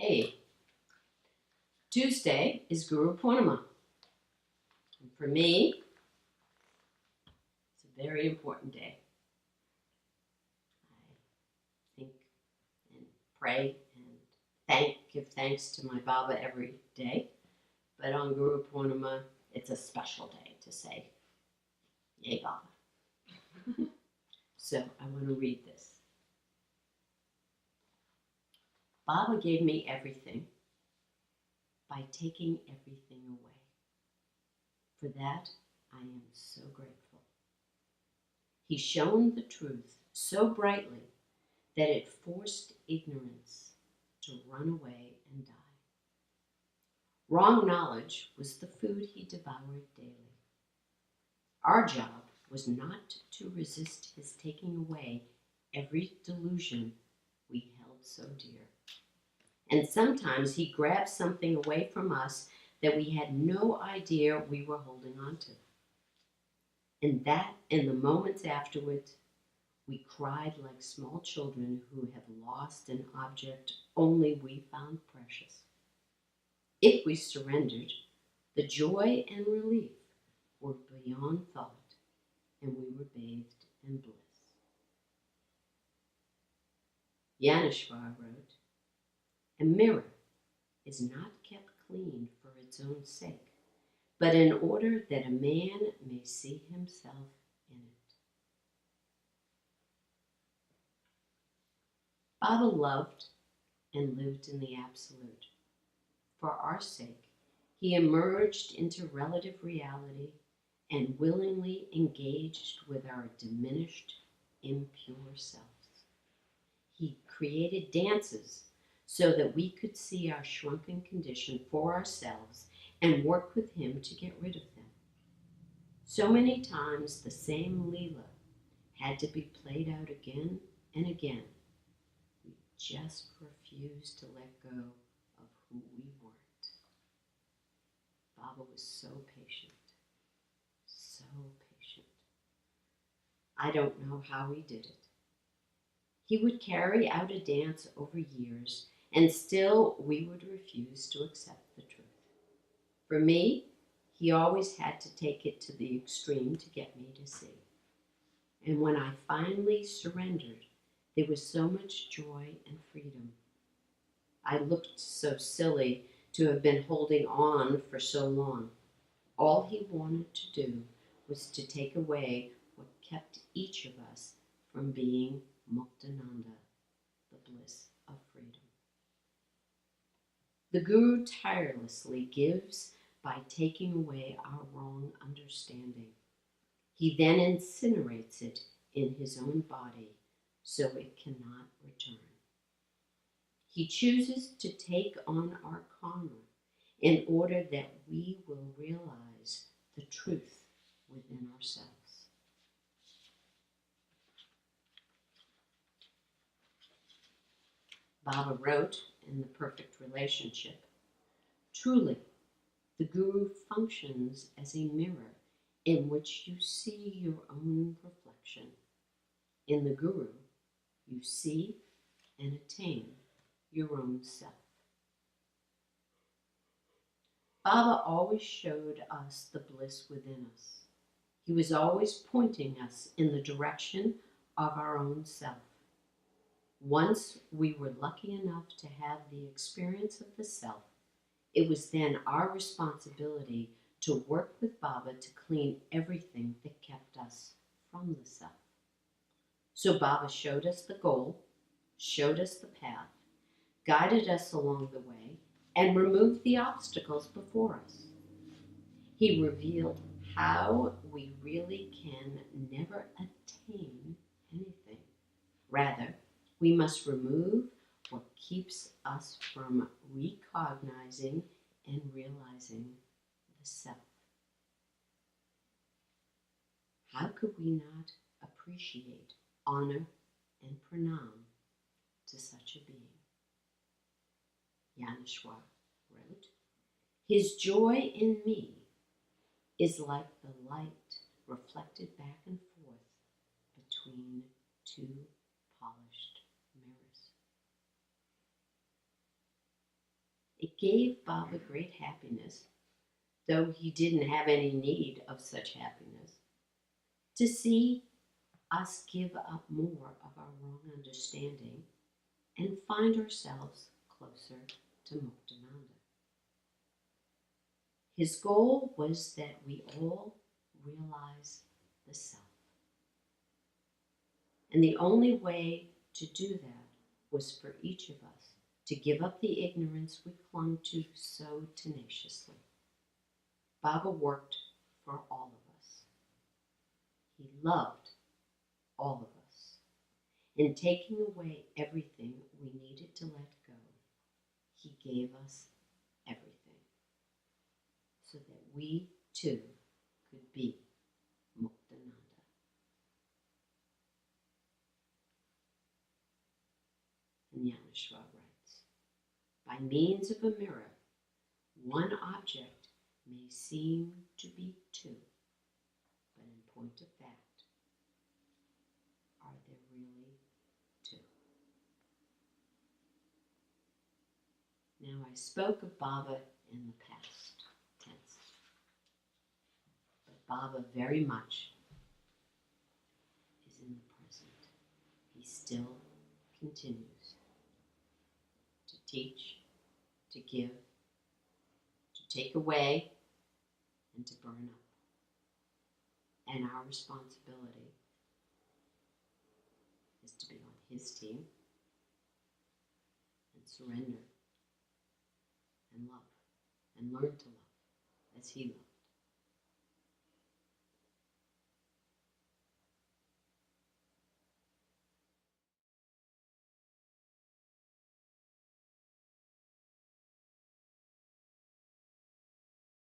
Hey, Tuesday is Guru Purnima. And for me, it's a very important day. I think and pray and give thanks to my Baba every day. But on Guru Purnima, it's a special day to say, Yay Baba. So I want to read this. Baba gave me everything by taking everything away. For that, I am so grateful. He shone the truth so brightly that it forced ignorance to run away and die. Wrong knowledge was the food he devoured daily. Our job was not to resist his taking away every delusion we held so dear. And sometimes he grabbed something away from us that we had no idea we were holding on to. And that, in the moments afterwards, we cried like small children who have lost an object only we found precious. If we surrendered, the joy and relief were beyond thought, and we were bathed in bliss. Yaneshwar wrote, "A mirror is not kept clean for its own sake, but in order that a man may see himself in it." Baba loved and lived in the Absolute. For our sake, he emerged into relative reality and willingly engaged with our diminished, impure selves. He created dances so that we could see our shrunken condition for ourselves and work with him to get rid of them. So many times the same Leela had to be played out again and again. We just refused to let go of who we weren't. Baba was so patient, so patient. I don't know how he did it. He would carry out a dance over years, and still we would refuse to accept the truth. For me, he always had to take it to the extreme to get me to see. And when I finally surrendered, there was so much joy and freedom. I looked so silly to have been holding on for so long. All he wanted to do was to take away what kept each of us from being Muktananda, the bliss of freedom. The Guru tirelessly gives by taking away our wrong understanding. He then incinerates it in his own body so it cannot return. He chooses to take on our karma in order that we will realize the truth within ourselves. Baba wrote in The Perfect Relationship, "Truly, the Guru functions as a mirror in which you see your own reflection. In the Guru, you see and attain your own self." Baba always showed us the bliss within us. He was always pointing us in the direction of our own self. Once we were lucky enough to have the experience of the self, it was then our responsibility to work with Baba to clean everything that kept us from the self. So Baba showed us the goal, showed us the path, guided us along the way, and removed the obstacles before us. He revealed how we really can never attain anything. Rather, we must remove what keeps us from recognizing and realizing the self. How could we not appreciate, honor, and pranam to such a being? Yaneshwar wrote, "His joy in me is like the light reflected back and forth between two polished mirrors." gave Baba great happiness, though he didn't have any need of such happiness, to see us give up more of our wrong understanding and find ourselves closer to Muktananda. His goal was that we all realize the self. And the only way to do that was for each of us to give up the ignorance we clung to so tenaciously. Baba worked for all of us. He loved all of us. In taking away everything we needed to let go, he gave us everything so that we too could be Muktananda. And Yaneshwar writes, by means of a mirror, one object may seem to be two, but in point of fact, are there really two? Now, I spoke of Baba in the past tense, but Baba very much is in the present. He still continues to teach, to give, to take away, and to burn up. And our responsibility is to be on his team and surrender and love and learn to love as he loves.